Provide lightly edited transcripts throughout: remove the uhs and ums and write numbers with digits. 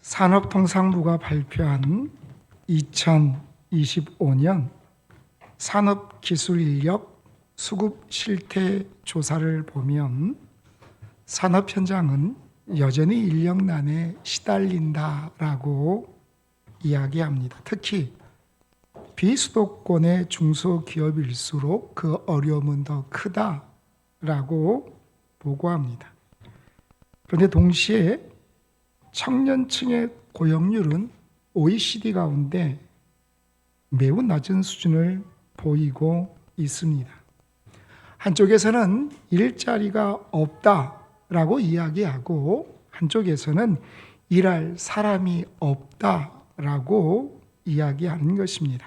산업통상부가 발표한 2025년 산업기술인력 수급 실태 조사를 보면 산업 현장은 여전히 인력난에 시달린다라고 이야기합니다. 특히 비수도권의 중소기업일수록 그 어려움은 더 크다라고 보고합니다. 그런데 동시에 청년층의 고용률은 OECD 가운데 매우 낮은 수준을 보이고 있습니다. 한쪽에서는 일자리가 없다라고 이야기하고 한쪽에서는 일할 사람이 없다라고 이야기하는 것입니다.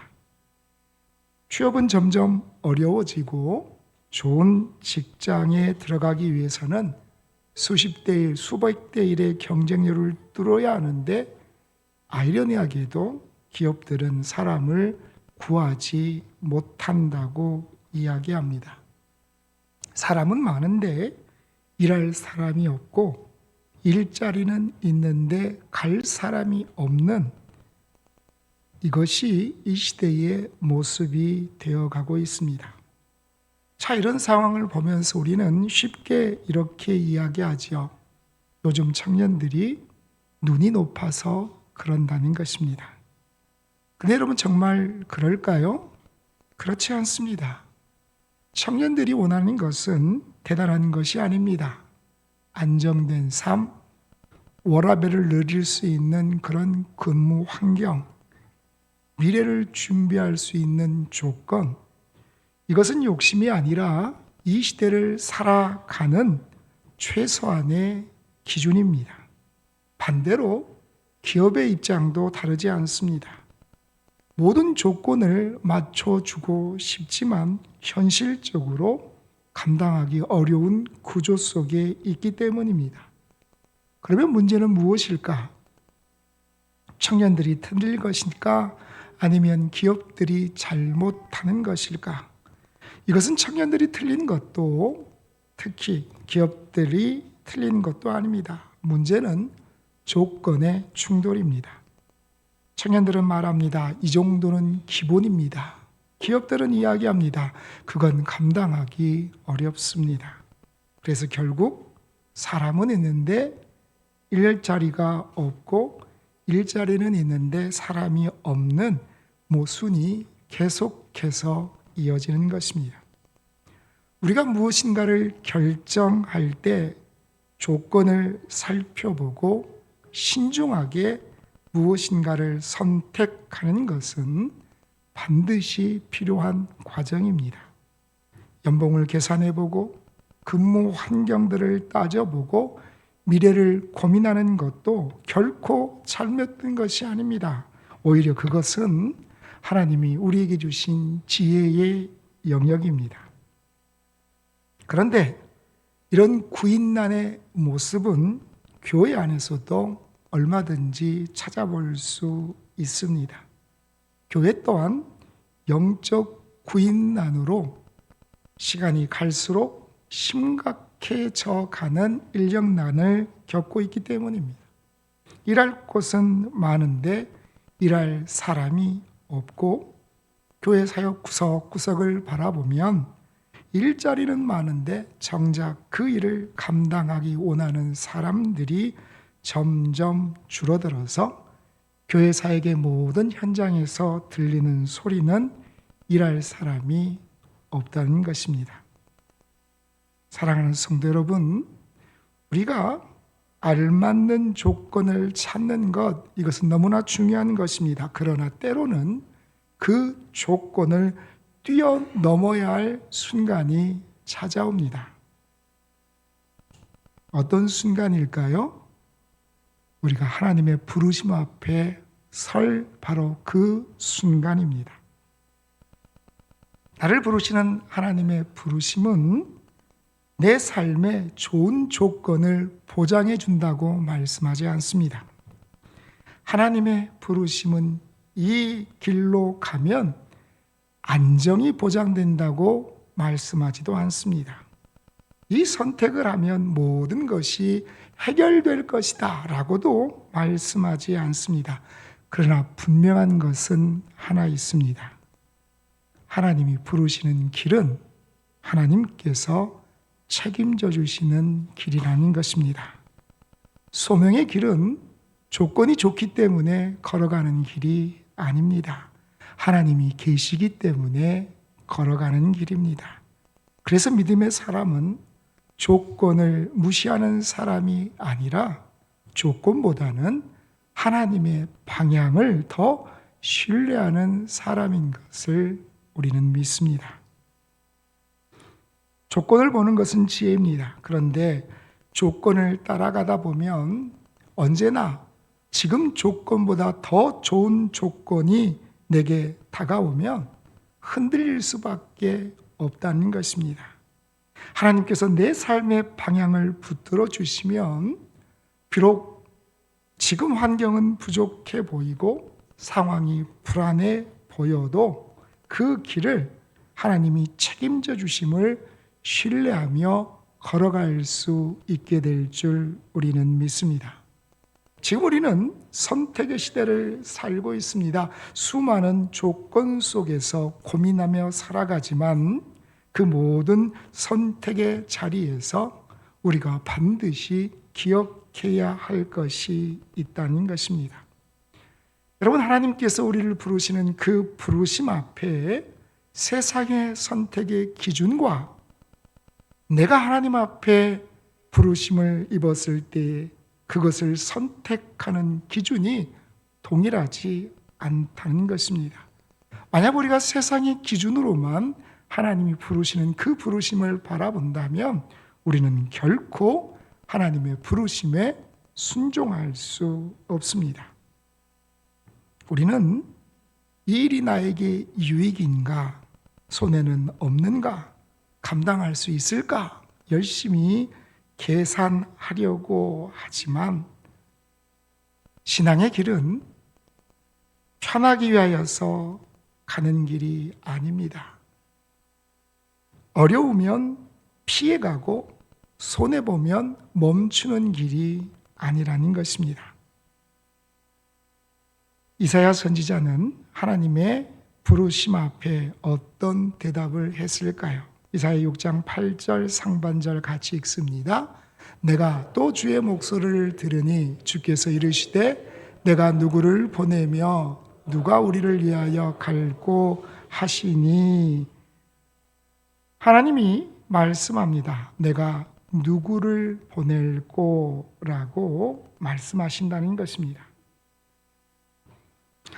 취업은 점점 어려워지고 좋은 직장에 들어가기 위해서는 수십 대 일, 수백 대 일의 경쟁률을 뚫어야 하는데 아이러니하게도 기업들은 사람을 구하지 못한다고 이야기합니다. 사람은 많은데 일할 사람이 없고 일자리는 있는데 갈 사람이 없는 이것이 이 시대의 모습이 되어가고 있습니다. 자, 이런 상황을 보면서 우리는 쉽게 이렇게 이야기하죠. 요즘 청년들이 눈이 높아서 그런다는 것입니다. 근데 여러분 정말 그럴까요? 그렇지 않습니다. 청년들이 원하는 것은 대단한 것이 아닙니다. 안정된 삶, 워라밸을 누릴 수 있는 그런 근무 환경, 미래를 준비할 수 있는 조건, 이것은 욕심이 아니라 이 시대를 살아가는 최소한의 기준입니다. 반대로 기업의 입장도 다르지 않습니다. 모든 조건을 맞춰주고 싶지만 현실적으로 감당하기 어려운 구조 속에 있기 때문입니다. 그러면 문제는 무엇일까? 청년들이 틀릴 것일까? 아니면 기업들이 잘못하는 것일까? 이것은 청년들이 틀린 것도 특히 기업들이 틀린 것도 아닙니다. 문제는 조건의 충돌입니다. 청년들은 말합니다. 이 정도는 기본입니다. 기업들은 이야기합니다. 그건 감당하기 어렵습니다. 그래서 결국 사람은 있는데 일자리가 없고 일자리는 있는데 사람이 없는 모순이 계속해서 이어지는 것입니다. 우리가 무엇인가를 결정할 때 조건을 살펴보고 신중하게 무엇인가를 선택하는 것은 반드시 필요한 과정입니다. 연봉을 계산해보고 근무 환경들을 따져보고 미래를 고민하는 것도 결코 잘못된 것이 아닙니다. 오히려 그것은 하나님이 우리에게 주신 지혜의 영역입니다. 그런데 이런 구인난의 모습은 교회 안에서도 얼마든지 찾아볼 수 있습니다. 교회 또한 영적 구인난으로 시간이 갈수록 심각해져 가는 인력난을 겪고 있기 때문입니다. 일할 곳은 많은데 일할 사람이 없고 교회 사역 구석구석을 바라보면 일자리는 많은데 정작 그 일을 감당하기 원하는 사람들이 점점 줄어들어서 교회 사역의 모든 현장에서 들리는 소리는 일할 사람이 없다는 것입니다. 사랑하는 성도 여러분, 우리가 알맞는 조건을 찾는 것, 이것은 너무나 중요한 것입니다. 그러나 때로는 그 조건을 뛰어넘어야 할 순간이 찾아옵니다. 어떤 순간일까요? 우리가 하나님의 부르심 앞에 설 바로 그 순간입니다. 나를 부르시는 하나님의 부르심은 내 삶에 좋은 조건을 보장해 준다고 말씀하지 않습니다. 하나님의 부르심은 이 길로 가면 안정이 보장된다고 말씀하지도 않습니다. 이 선택을 하면 모든 것이 해결될 것이다 라고도 말씀하지 않습니다. 그러나 분명한 것은 하나 있습니다. 하나님이 부르시는 길은 하나님께서 책임져 주시는 길이라는 것입니다. 소명의 길은 조건이 좋기 때문에 걸어가는 길이 아닙니다. 하나님이 계시기 때문에 걸어가는 길입니다. 그래서 믿음의 사람은 조건을 무시하는 사람이 아니라 조건보다는 하나님의 방향을 더 신뢰하는 사람인 것을 우리는 믿습니다. 조건을 보는 것은 지혜입니다. 그런데 조건을 따라가다 보면 언제나 지금 조건보다 더 좋은 조건이 내게 다가오면 흔들릴 수밖에 없다는 것입니다. 하나님께서 내 삶의 방향을 붙들어 주시면 비록 지금 환경은 부족해 보이고 상황이 불안해 보여도 그 길을 하나님이 책임져 주심을 신뢰하며 걸어갈 수 있게 될 줄 우리는 믿습니다. 지금 우리는 선택의 시대를 살고 있습니다. 수많은 조건 속에서 고민하며 살아가지만 그 모든 선택의 자리에서 우리가 반드시 기억해야 할 것이 있다는 것입니다. 여러분, 하나님께서 우리를 부르시는 그 부르심 앞에 세상의 선택의 기준과 내가 하나님 앞에 부르심을 입었을 때 그것을 선택하는 기준이 동일하지 않다는 것입니다. 만약 우리가 세상의 기준으로만 하나님이 부르시는 그 부르심을 바라본다면 우리는 결코 하나님의 부르심에 순종할 수 없습니다. 우리는 이 일이 나에게 유익인가, 손해는 없는가, 감당할 수 있을까 열심히 계산하려고 하지만 신앙의 길은 편하기 위하여서 가는 길이 아닙니다. 어려우면 피해가고 손해보면 멈추는 길이 아니라는 것입니다. 이사야 선지자는 하나님의 부르심 앞에 어떤 대답을 했을까요? 이사야 6장 8절 상반절 같이 읽습니다. 내가 또 주의 목소리를 들으니 주께서 이르시되 내가 누구를 보내며 누가 우리를 위하여 갈고 하시니. 하나님이 말씀합니다. 내가 누구를 보낼꼬라고 말씀하신다는 것입니다.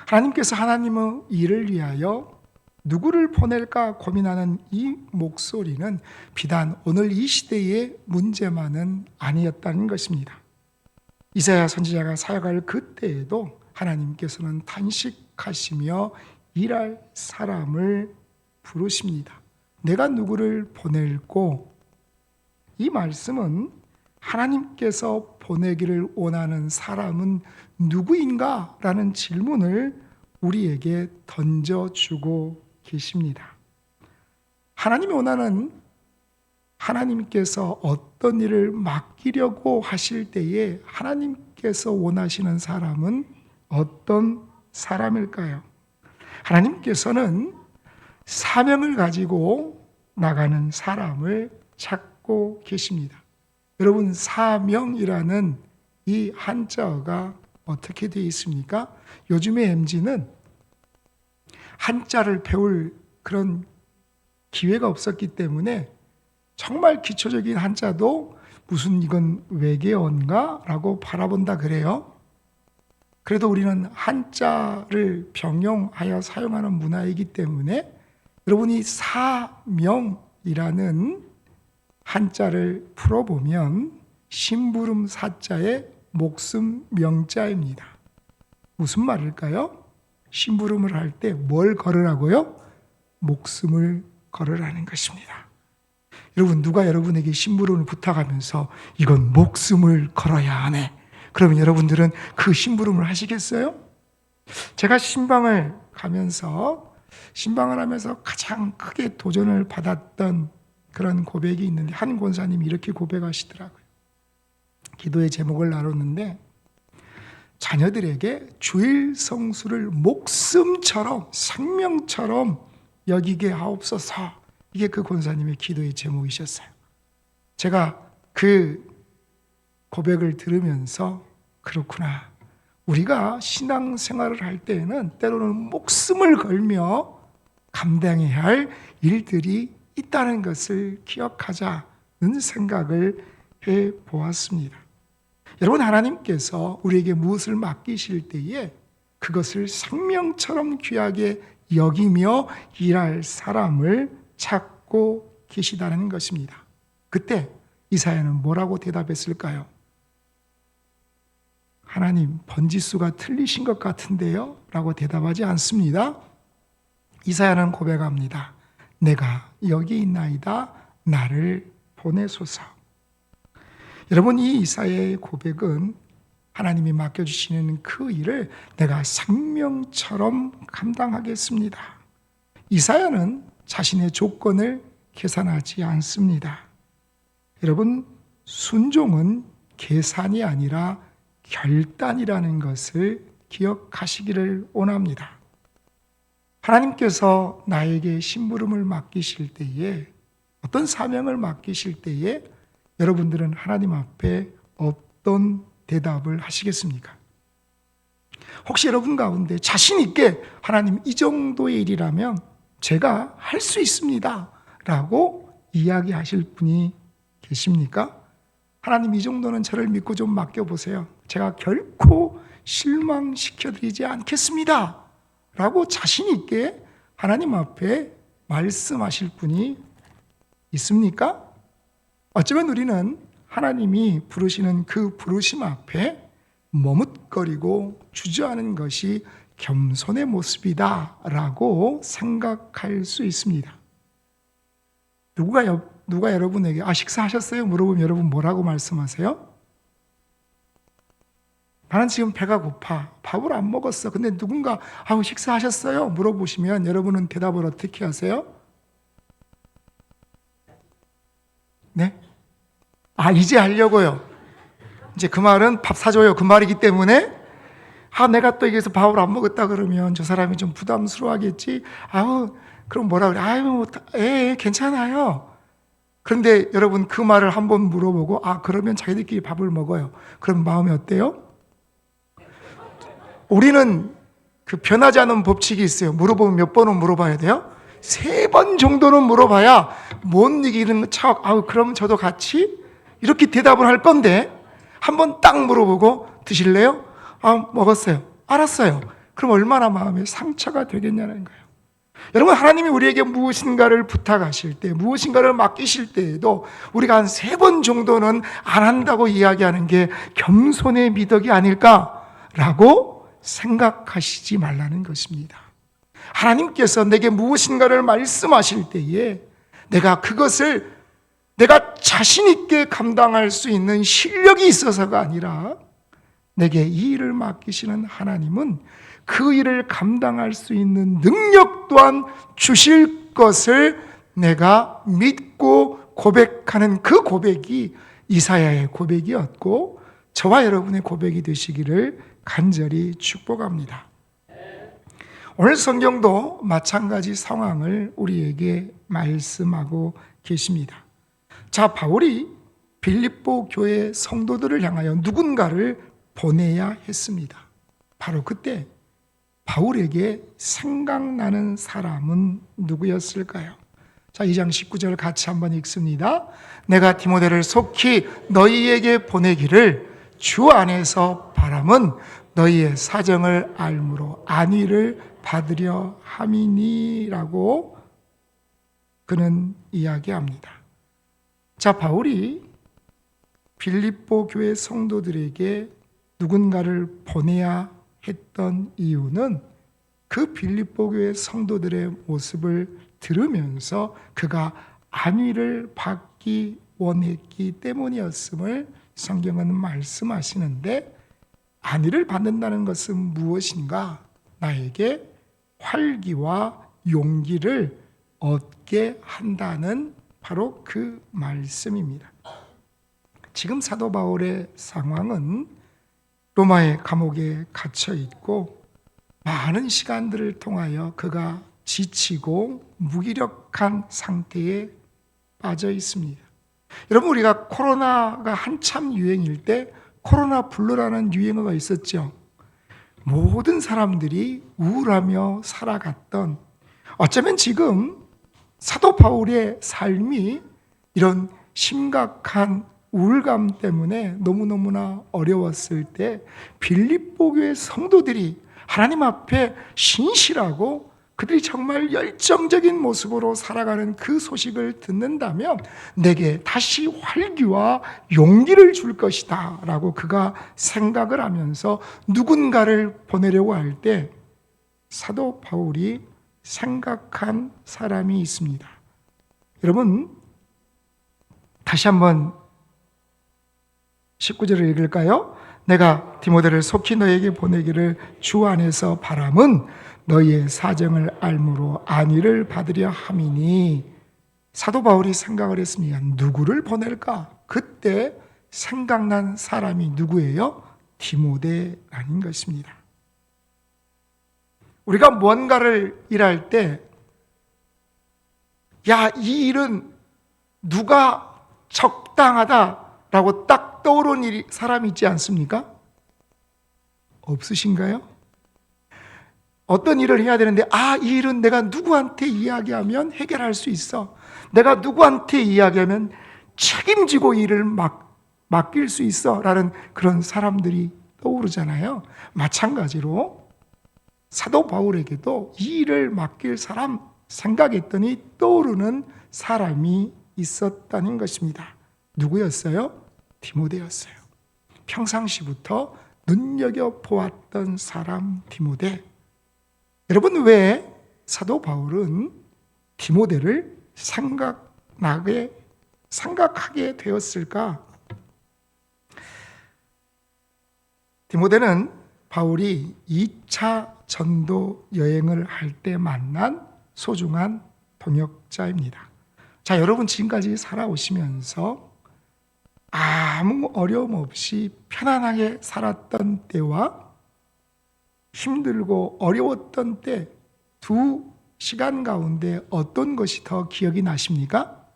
하나님께서 하나님의 일을 위하여 누구를 보낼까 고민하는 이 목소리는 비단 오늘 이 시대의 문제만은 아니었다는 것입니다. 이사야 선지자가 사역할 그때에도 하나님께서는 탄식하시며 일할 사람을 부르십니다. 내가 누구를 보낼꼬? 이 말씀은 하나님께서 보내기를 원하는 사람은 누구인가? 라는 질문을 우리에게 던져주고 계십니다. 하나님이 원하는, 하나님께서 어떤 일을 맡기려고 하실 때에 하나님께서 원하시는 사람은 어떤 사람일까요? 하나님께서는 사명을 가지고 나가는 사람을 찾고 계십니다. 여러분, 사명이라는 이 한자어가 어떻게 되어 있습니까? 요즘의 MZ는 한자를 배울 그런 기회가 없었기 때문에 정말 기초적인 한자도 무슨 이건 외계어인가? 라고 바라본다 그래요. 그래도 우리는 한자를 병용하여 사용하는 문화이기 때문에 여러분이 사명이라는 한자를 풀어보면 심부름 사자의 목숨 명자입니다. 무슨 말일까요? 심부름을 할 때 뭘 걸으라고요? 목숨을 걸으라는 것입니다. 여러분, 누가 여러분에게 심부름을 부탁하면서 이건 목숨을 걸어야 하네. 그러면 여러분들은 그 심부름을 하시겠어요? 제가 신방을 하면서 가장 크게 도전을 받았던 그런 고백이 있는데 한 권사님이 이렇게 고백하시더라고요. 기도의 제목을 나눴는데 자녀들에게 주일 성수를 목숨처럼 생명처럼 여기게 하옵소서. 이게 그 권사님의 기도의 제목이셨어요. 제가 그 고백을 들으면서 그렇구나. 우리가 신앙생활을 할 때에는 때로는 목숨을 걸며 감당해야 할 일들이 있다는 것을 기억하자는 생각을 해보았습니다. 여러분, 하나님께서 우리에게 무엇을 맡기실 때에 그것을 생명처럼 귀하게 여기며 일할 사람을 찾고 계시다는 것입니다. 그때 이사야는 뭐라고 대답했을까요? 하나님, 번지수가 틀리신 것 같은데요? 라고 대답하지 않습니다. 이사야는 고백합니다. 내가 여기 있나이다. 나를 보내소서. 여러분, 이 이사야의 고백은 하나님이 맡겨주시는 그 일을 내가 생명처럼 감당하겠습니다. 이사야는 자신의 조건을 계산하지 않습니다. 여러분, 순종은 계산이 아니라 결단이라는 것을 기억하시기를 원합니다. 하나님께서 나에게 심부름을 맡기실 때에, 어떤 사명을 맡기실 때에 여러분들은 하나님 앞에 어떤 대답을 하시겠습니까? 혹시 여러분 가운데 자신 있게 하나님, 이 정도의 일이라면 제가 할 수 있습니다 라고 이야기하실 분이 계십니까? 하나님, 이 정도는 저를 믿고 좀 맡겨보세요. 제가 결코 실망시켜드리지 않겠습니다 라고 자신 있게 하나님 앞에 말씀하실 분이 있습니까? 어쩌면 우리는 하나님이 부르시는 그 부르심 앞에 머뭇거리고 주저하는 것이 겸손의 모습이다 라고 생각할 수 있습니다. 누가 여러분에게 식사하셨어요? 물어보면 여러분 뭐라고 말씀하세요? 나는 지금 배가 고파. 밥을 안 먹었어. 근데 누군가 식사하셨어요? 물어보시면 여러분은 대답을 어떻게 하세요? 네? 이제 하려고요. 이제 그 말은 밥 사줘요. 그 말이기 때문에 내가 또 여기서 밥을 안 먹었다 그러면 저 사람이 좀 부담스러워하겠지. 그럼 뭐라 그래? 괜찮아요. 그런데 여러분, 그 말을 한번 물어보고 그러면 자기들끼리 밥을 먹어요. 그럼 마음이 어때요? 우리는 그 변하지 않은 법칙이 있어요. 물어보면 몇 번은 물어봐야 돼요? 3번 정도는 물어봐야 못 이기는 척 그럼 저도 같이 이렇게 대답을 할 건데 한번 딱 물어보고 드실래요? 먹었어요. 알았어요. 그럼 얼마나 마음에 상처가 되겠냐는 거예요. 여러분, 하나님이 우리에게 무엇인가를 부탁하실 때, 무엇인가를 맡기실 때에도 우리가 한 3번 정도는 안 한다고 이야기하는 게 겸손의 미덕이 아닐까라고 생각하시지 말라는 것입니다. 하나님께서 내게 무엇인가를 말씀하실 때에 내가 그것을 내가 자신 있게 감당할 수 있는 실력이 있어서가 아니라 내게 이 일을 맡기시는 하나님은 그 일을 감당할 수 있는 능력 또한 주실 것을 내가 믿고 고백하는 그 고백이 이사야의 고백이었고 저와 여러분의 고백이 되시기를 간절히 축복합니다. 오늘 성경도 마찬가지 상황을 우리에게 말씀하고 계십니다. 바울이 빌립보 교회 성도들을 향하여 누군가를 보내야 했습니다. 바로 그때 바울에게 생각나는 사람은 누구였을까요? 2장 19절 같이 한번 읽습니다. 내가 디모데를 속히 너희에게 보내기를 주 안에서 바람은 너희의 사정을 알므로 안위를 받으려 함이니라고 그는 이야기합니다. 바울이 빌립보 교회 성도들에게 누군가를 보내야 했던 이유는 그 빌립보 교회 성도들의 모습을 들으면서 그가 안위를 받기 원했기 때문이었음을 성경은 말씀하시는데, 안위를 받는다는 것은 무엇인가? 나에게 활기와 용기를 얻게 한다는 바로 그 말씀입니다. 지금 사도 바울의 상황은 로마의 감옥에 갇혀 있고 많은 시간들을 통하여 그가 지치고 무기력한 상태에 빠져 있습니다. 여러분, 우리가 코로나가 한참 유행일 때 코로나 블루라는 유행어가 있었죠. 모든 사람들이 우울하며 살아갔던, 어쩌면 지금 사도 바울의 삶이 이런 심각한 우울감 때문에 너무너무나 어려웠을 때 빌립보 교회 성도들이 하나님 앞에 신실하고 그들이 정말 열정적인 모습으로 살아가는 그 소식을 듣는다면 내게 다시 활기와 용기를 줄 것이다 라고 그가 생각을 하면서 누군가를 보내려고 할 때 사도 바울이 생각한 사람이 있습니다. 여러분, 다시 한번 19절을 읽을까요? 내가 디모데를 속히 너에게 보내기를 주 안에서 바람은 너희의 사정을 알므로 안위를 받으려 함이니. 사도 바울이 생각을 했습니다. 누구를 보낼까? 그때 생각난 사람이 누구예요? 디모데라는 것입니다. 우리가 무언가를 일할 때, 야, 이 일은 누가 적당하다라고 딱 떠오르는 사람이 있지 않습니까? 없으신가요? 어떤 일을 해야 되는데, 이 일은 내가 누구한테 이야기하면 해결할 수 있어. 내가 누구한테 이야기하면 책임지고 일을 맡길 수 있어. 라는 그런 사람들이 떠오르잖아요. 마찬가지로 사도 바울에게도 이 일을 맡길 사람 생각했더니 떠오르는 사람이 있었다는 것입니다. 누구였어요? 디모데였어요. 평상시부터 눈여겨보았던 사람 디모데. 여러분, 왜 사도 바울은 디모데를 생각하게 되었을까? 디모데는 바울이 2차 전도 여행을 할 때 만난 소중한 동역자입니다. 자, 여러분 지금까지 살아오시면서 아무 어려움 없이 편안하게 살았던 때와 힘들고 어려웠던 때 두 시간 가운데 어떤 것이 더 기억이 나십니까?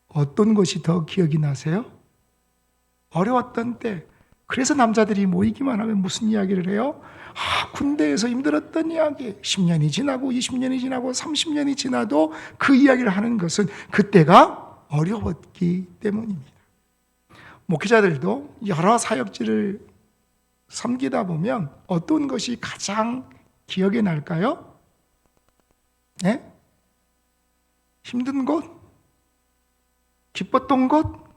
어떤 것이 더 기억이 나세요? 어려웠던 때. 그래서 남자들이 모이기만 하면 무슨 이야기를 해요? 군대에서 힘들었던 이야기. 10년이 지나고 20년이 지나고 30년이 지나도 그 이야기를 하는 것은 그때가 어려웠기 때문입니다. 목회자들도 여러 사역지를 섬기다 보면 어떤 것이 가장 기억에 날까요? 네? 힘든 곳? 기뻤던 곳?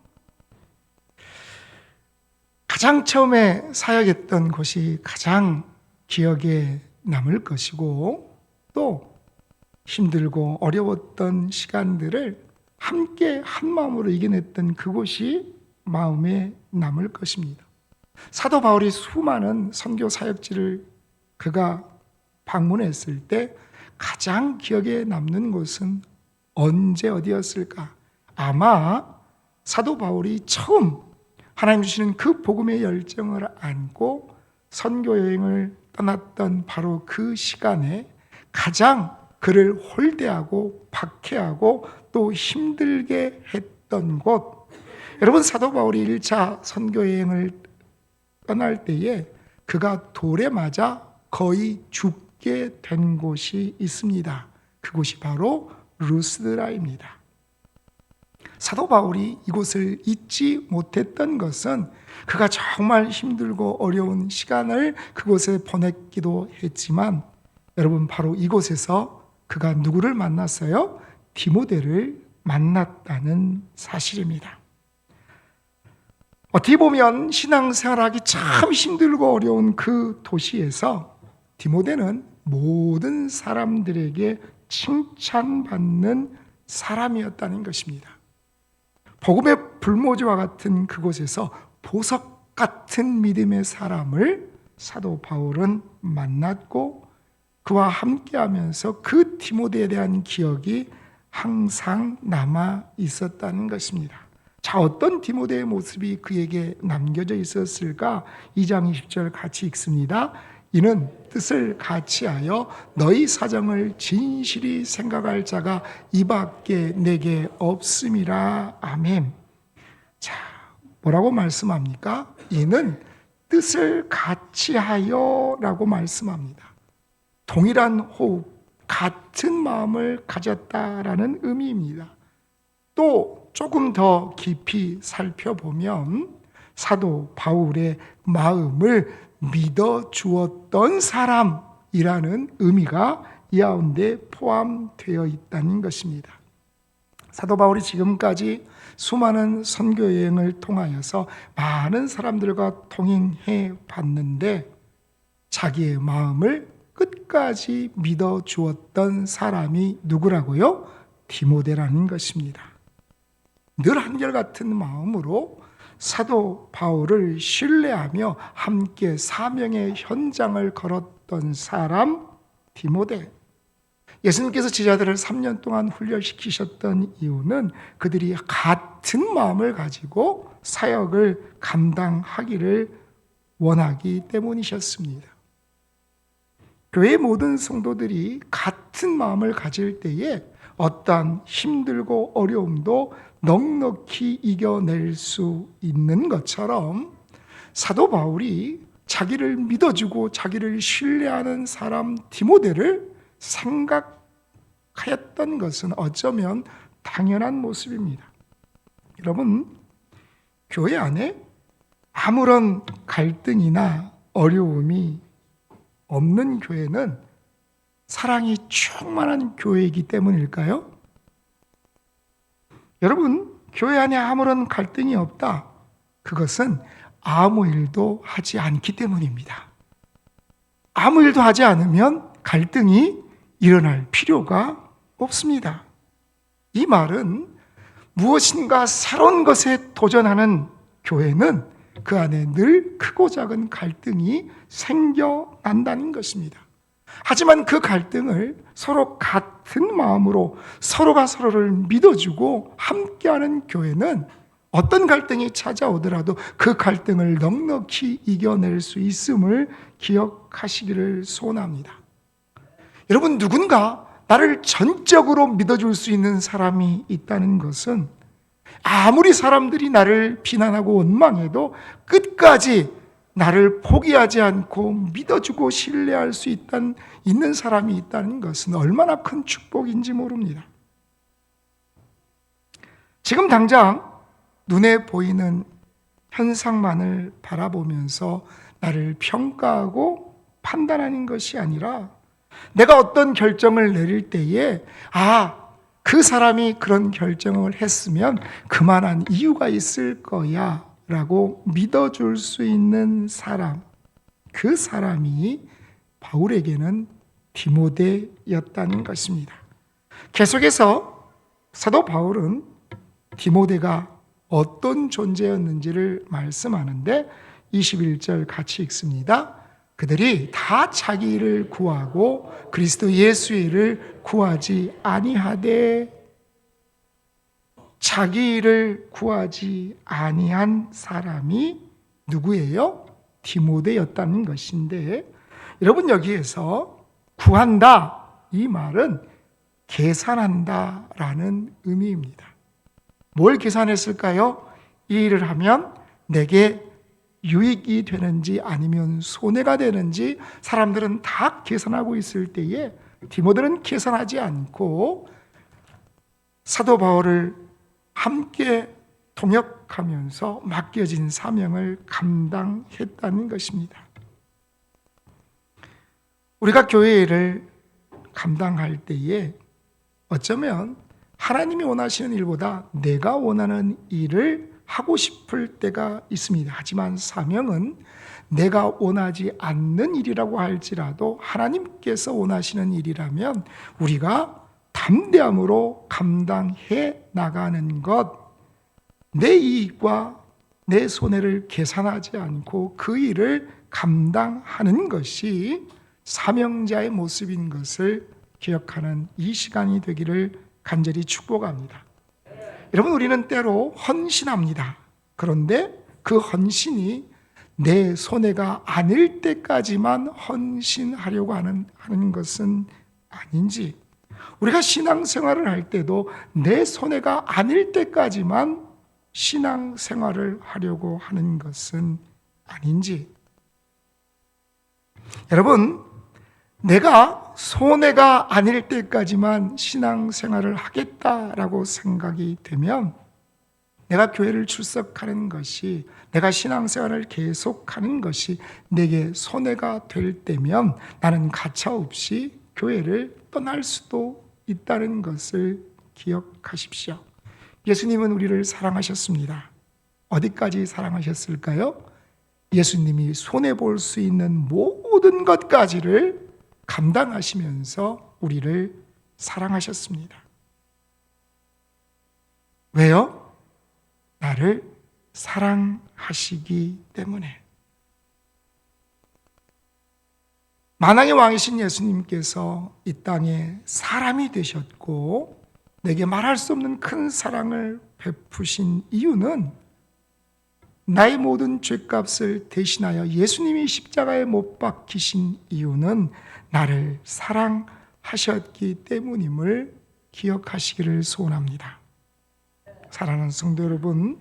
가장 처음에 사역했던 곳이 가장 기억에 남을 것이고, 또 힘들고 어려웠던 시간들을 함께 한 마음으로 이겨냈던 그곳이 마음에 남을 것입니다. 사도 바울이 수많은 선교 사역지를 그가 방문했을 때 가장 기억에 남는 곳은 언제 어디였을까? 아마 사도 바울이 처음 하나님 주시는 그 복음의 열정을 안고 선교 여행을 떠났던 바로 그 시간에 가장 그를 홀대하고 박해하고 또 힘들게 했던 곳. 여러분, 사도 바울이 1차 선교 여행을 떠날 때에 그가 돌에 맞아 거의 죽게 된 곳이 있습니다. 그곳이 바로 루스드라입니다. 사도 바울이 이곳을 잊지 못했던 것은 그가 정말 힘들고 어려운 시간을 그곳에 보냈기도 했지만, 여러분, 바로 이곳에서 그가 누구를 만났어요? 디모데를 만났다는 사실입니다. 어떻게 보면 신앙생활하기 참 힘들고 어려운 그 도시에서 디모데는 모든 사람들에게 칭찬받는 사람이었다는 것입니다. 복음의 불모지와 같은 그곳에서 보석 같은 믿음의 사람을 사도 바울은 만났고, 그와 함께하면서 그 디모데에 대한 기억이 항상 남아 있었다는 것입니다. 자, 어떤 디모데의 모습이 그에게 남겨져 있었을까? 2장 20절 같이 읽습니다. 이는 뜻을 같이하여 너희 사정을 진실이 생각할 자가 이밖에 내게 없음이라. 아멘. 자, 뭐라고 말씀합니까? 이는 뜻을 같이하여 라고 말씀합니다. 동일한 호흡, 같은 마음을 가졌다라는 의미입니다. 또 조금 더 깊이 살펴보면 사도 바울의 마음을 믿어 주었던 사람이라는 의미가 이 가운데 포함되어 있다는 것입니다. 사도 바울이 지금까지 수많은 선교 여행을 통하여서 많은 사람들과 동행해 봤는데 자기의 마음을 끝까지 믿어 주었던 사람이 누구라고요? 디모데라는 것입니다. 늘 한결같은 마음으로 사도 바울을 신뢰하며 함께 사명의 현장을 걸었던 사람 디모데. 예수님께서 제자들을 3년 동안 훈련시키셨던 이유는 그들이 같은 마음을 가지고 사역을 감당하기를 원하기 때문이셨습니다. 교회 모든 성도들이 같은 마음을 가질 때에 어떠한 힘들고 어려움도 넉넉히 이겨낼 수 있는 것처럼 사도 바울이 자기를 믿어주고 자기를 신뢰하는 사람 디모데를 생각하였던 것은 어쩌면 당연한 모습입니다. 여러분, 교회 안에 아무런 갈등이나 어려움이 없는 교회는 사랑이 충만한 교회이기 때문일까요? 여러분, 교회 안에 아무런 갈등이 없다. 그것은 아무 일도 하지 않기 때문입니다. 아무 일도 하지 않으면 갈등이 일어날 필요가 없습니다. 이 말은 무엇인가 새로운 것에 도전하는 교회는 그 안에 늘 크고 작은 갈등이 생겨난다는 것입니다. 하지만 그 갈등을 서로 같은 마음으로 서로가 서로를 믿어주고 함께하는 교회는 어떤 갈등이 찾아오더라도 그 갈등을 넉넉히 이겨낼 수 있음을 기억하시기를 소원합니다. 여러분, 누군가 나를 전적으로 믿어줄 수 있는 사람이 있다는 것은 아무리 사람들이 나를 비난하고 원망해도 끝까지 나를 포기하지 않고 믿어주고 신뢰할 수 있는 사람이 있다는 것은 얼마나 큰 축복인지 모릅니다. 지금 당장 눈에 보이는 현상만을 바라보면서 나를 평가하고 판단하는 것이 아니라 내가 어떤 결정을 내릴 때에 그 사람이 그런 결정을 했으면 그만한 이유가 있을 거야 라고 믿어줄 수 있는 사람, 그 사람이 바울에게는 디모데였다는 것입니다. 계속해서 사도 바울은 디모데가 어떤 존재였는지를 말씀하는데 21절 같이 읽습니다. 그들이 다 자기 일을 구하고 그리스도 예수의 일을 구하지 아니하되, 자기 일을 구하지 아니한 사람이 누구예요? 디모데였다는 것인데, 여러분, 여기에서 구한다, 이 말은 계산한다 라는 의미입니다. 뭘 계산했을까요? 이 일을 하면 내게 유익이 되는지 아니면 손해가 되는지 사람들은 다 계산하고 있을 때에 디모데는 계산하지 않고 사도 바울을 함께 동역하면서 맡겨진 사명을 감당했다는 것입니다. 우리가 교회 일을 감당할 때에 어쩌면 하나님이 원하시는 일보다 내가 원하는 일을 하고 싶을 때가 있습니다. 하지만 사명은 내가 원하지 않는 일이라고 할지라도 하나님께서 원하시는 일이라면 우리가 담대함으로 감당해 나가는 것, 내 이익과 내 손해를 계산하지 않고 그 일을 감당하는 것이 사명자의 모습인 것을 기억하는 이 시간이 되기를 간절히 축복합니다. 여러분, 우리는 때로 헌신합니다. 그런데 그 헌신이 내 손해가 아닐 때까지만 헌신하려고 하는 것은 아닌지, 우리가 신앙생활을 할 때도 내 손해가 아닐 때까지만 신앙생활을 하려고 하는 것은 아닌지. 여러분, 내가 손해가 아닐 때까지만 신앙생활을 하겠다라고 생각이 되면 내가 교회를 출석하는 것이, 내가 신앙생활을 계속하는 것이 내게 손해가 될 때면 나는 가차없이 교회를 떠날 수도 있다는 것을 기억하십시오. 예수님은 우리를 사랑하셨습니다. 어디까지 사랑하셨을까요? 예수님이 손해볼 수 있는 모든 것까지를 감당하시면서 우리를 사랑하셨습니다. 왜요? 나를 사랑하시기 때문에. 만왕의 왕이신 예수님께서 이 땅에 사람이 되셨고 내게 말할 수 없는 큰 사랑을 베푸신 이유는 나의 모든 죄값을 대신하여 예수님이 십자가에 못 박히신 이유는 나를 사랑하셨기 때문임을 기억하시기를 소원합니다. 사랑하는 성도 여러분,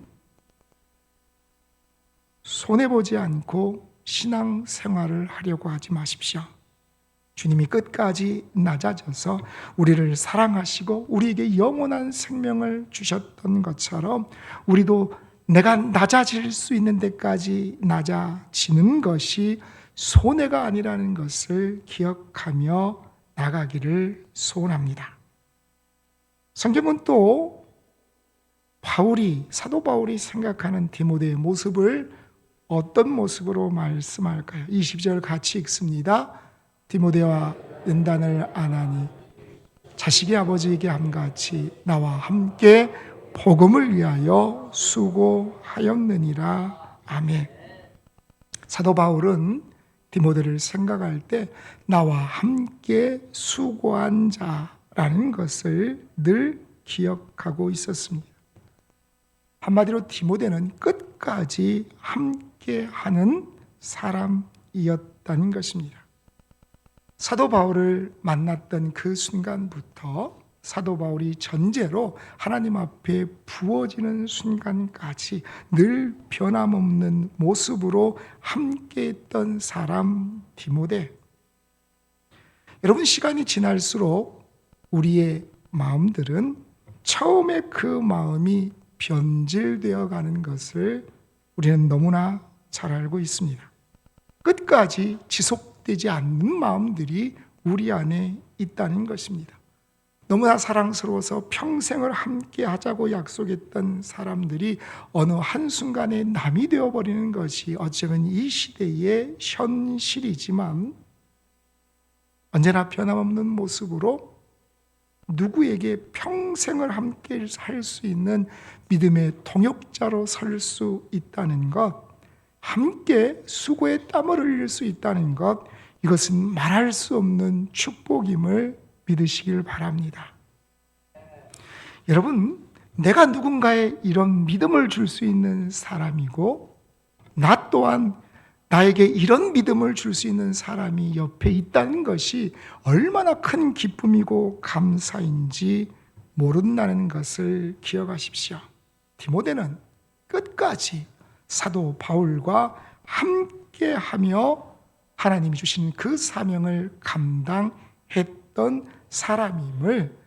손해보지 않고 신앙생활을 하려고 하지 마십시오. 주님이 끝까지 낮아져서 우리를 사랑하시고 우리에게 영원한 생명을 주셨던 것처럼 우리도 내가 낮아질 수 있는 데까지 낮아지는 것이 손해가 아니라는 것을 기억하며 나가기를 소원합니다. 성경은 또 사도 바울이 생각하는 디모데의 모습을 어떤 모습으로 말씀할까요? 20절 같이 읽습니다. 디모데와 연단을 안 하니 자식이 아버지에게 함같이 나와 함께 복음을 위하여 수고하였느니라. 아멘. 사도 바울은 디모데를 생각할 때 나와 함께 수고한 자라는 것을 늘 기억하고 있었습니다. 한마디로 디모데는 끝까지 함께하는 사람이었다는 것입니다. 사도 바울을 만났던 그 순간부터 사도 바울이 전제로 하나님 앞에 부어지는 순간까지 늘 변함없는 모습으로 함께했던 사람 디모데. 여러분, 시간이 지날수록 우리의 마음들은 처음에 그 마음이 변질되어 가는 것을 우리는 너무나 잘 알고 있습니다. 끝까지 지속되지 않는 마음들이 우리 안에 있다는 것입니다. 너무나 사랑스러워서 평생을 함께 하자고 약속했던 사람들이 어느 한순간에 남이 되어버리는 것이 어쩌면 이 시대의 현실이지만 언제나 변함없는 모습으로 누구에게 평생을 함께 할 수 있는 믿음의 동역자로 설 수 있다는 것, 함께 수고에 땀을 흘릴 수 있다는 것, 이것은 말할 수 없는 축복임을 믿으시길 바랍니다. 여러분, 내가 누군가에 이런 믿음을 줄 수 있는 사람이고 나 또한 나에게 이런 믿음을 줄 수 있는 사람이 옆에 있다는 것이 얼마나 큰 기쁨이고 감사인지 모른다는 것을 기억하십시오. 디모데는 끝까지 사도 바울과 함께하며 하나님이 주신 그 사명을 감당했던 사람임을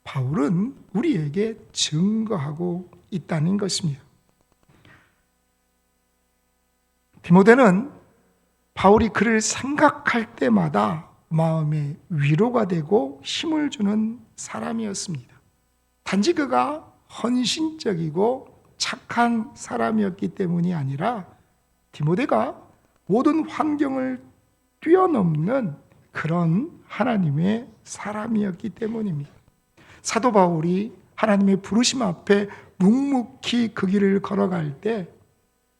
바울은 우리에게 증거하고 있다는 것입니다. 디모데는 바울이 그를 생각할 때마다 마음에 위로가 되고 힘을 주는 사람이었습니다. 단지 그가 헌신적이고 착한 사람이었기 때문이 아니라 디모데가 모든 환경을 뛰어넘는 그런 하나님의 사람이었기 때문입니다. 사도 바울이 하나님의 부르심 앞에 묵묵히 그 길을 걸어갈 때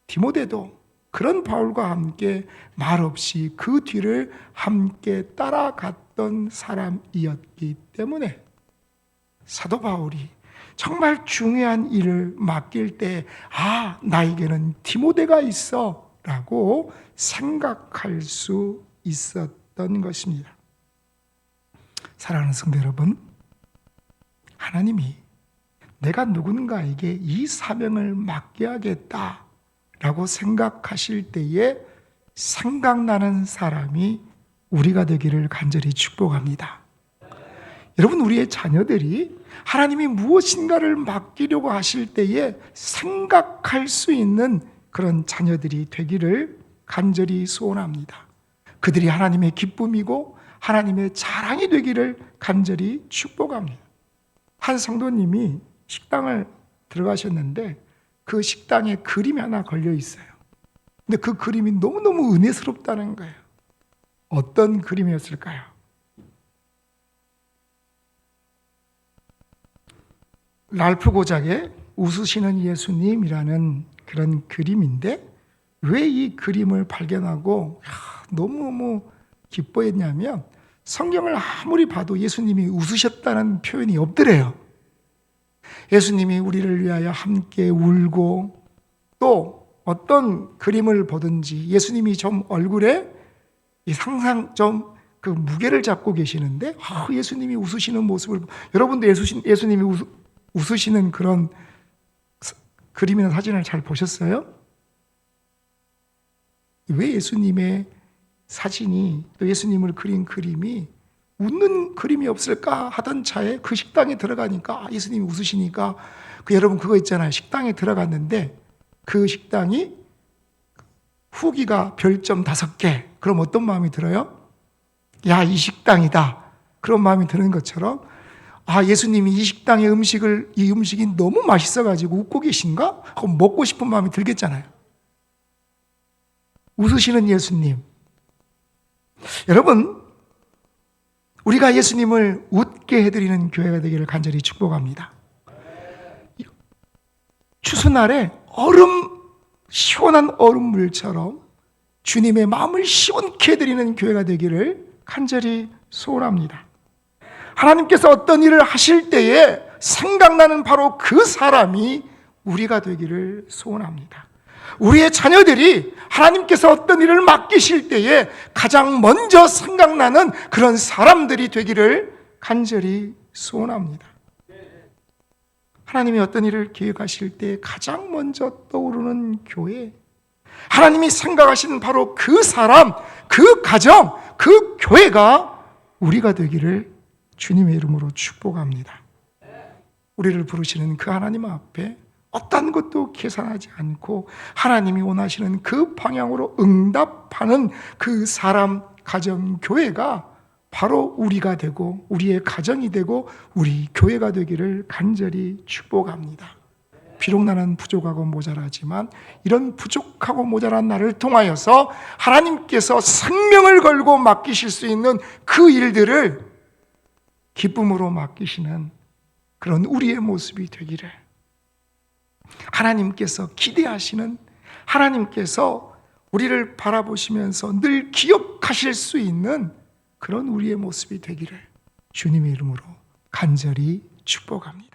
디모데도 그런 바울과 함께 말없이 그 뒤를 함께 따라갔던 사람이었기 때문에 사도 바울이 정말 중요한 일을 맡길 때 나에게는 디모데가 있어 라고 생각할 수 있었던 것입니다. 사랑하는 성도 여러분, 하나님이 내가 누군가에게 이 사명을 맡겨야겠다 라고 생각하실 때에 생각나는 사람이 우리가 되기를 간절히 축복합니다. 여러분, 우리의 자녀들이 하나님이 무엇인가를 맡기려고 하실 때에 생각할 수 있는 그런 자녀들이 되기를 간절히 소원합니다. 그들이 하나님의 기쁨이고 하나님의 자랑이 되기를 간절히 축복합니다. 한 성도님이 식당을 들어가셨는데 그 식당에 그림이 하나 걸려 있어요. 근데 그 그림이 너무너무 은혜스럽다는 거예요. 어떤 그림이었을까요? 랄프 고작의 웃으시는 예수님이라는 그런 그림인데, 왜 이 그림을 발견하고 너무너무 기뻐했냐면, 성경을 아무리 봐도 예수님이 웃으셨다는 표현이 없더래요. 예수님이 우리를 위하여 함께 울고, 또 어떤 그림을 보든지 예수님이 좀 얼굴에 항상 좀 그 무게를 잡고 계시는데, 예수님이 웃으시는 모습을, 여러분도 예수님이 웃으시는 그런 그림이나 사진을 잘 보셨어요? 왜 예수님의 사진이, 또 예수님을 그린 그림이 웃는 그림이 없을까 하던 차에 그 식당에 들어가니까 예수님이 웃으시니까, 여러분 그거 있잖아요. 식당에 들어갔는데 그 식당이 후기가 별점 5개. 그럼 어떤 마음이 들어요? 이 식당이다. 그런 마음이 드는 것처럼, 예수님이 이 식당의 이 음식이 너무 맛있어가지고 웃고 계신가? 하고 먹고 싶은 마음이 들겠잖아요. 웃으시는 예수님. 여러분, 우리가 예수님을 웃게 해드리는 교회가 되기를 간절히 축복합니다. 추수날에 시원한 얼음물처럼 주님의 마음을 시원케 해드리는 교회가 되기를 간절히 소원합니다. 하나님께서 어떤 일을 하실 때에 생각나는 바로 그 사람이 우리가 되기를 소원합니다. 우리의 자녀들이 하나님께서 어떤 일을 맡기실 때에 가장 먼저 생각나는 그런 사람들이 되기를 간절히 소원합니다. 하나님이 어떤 일을 계획하실 때 가장 먼저 떠오르는 교회, 하나님이 생각하시는 바로 그 사람, 그 가정, 그 교회가 우리가 되기를 주님의 이름으로 축복합니다. 우리를 부르시는 그 하나님 앞에 어떤 것도 계산하지 않고 하나님이 원하시는 그 방향으로 응답하는 그 사람, 가정, 교회가 바로 우리가 되고 우리의 가정이 되고 우리 교회가 되기를 간절히 축복합니다. 비록 나는 부족하고 모자라지만 이런 부족하고 모자란 나를 통하여서 하나님께서 생명을 걸고 맡기실 수 있는 그 일들을 기쁨으로 맡기시는 그런 우리의 모습이 되기를, 하나님께서 기대하시는, 하나님께서 우리를 바라보시면서 늘 기억하실 수 있는 그런 우리의 모습이 되기를 주님의 이름으로 간절히 축복합니다.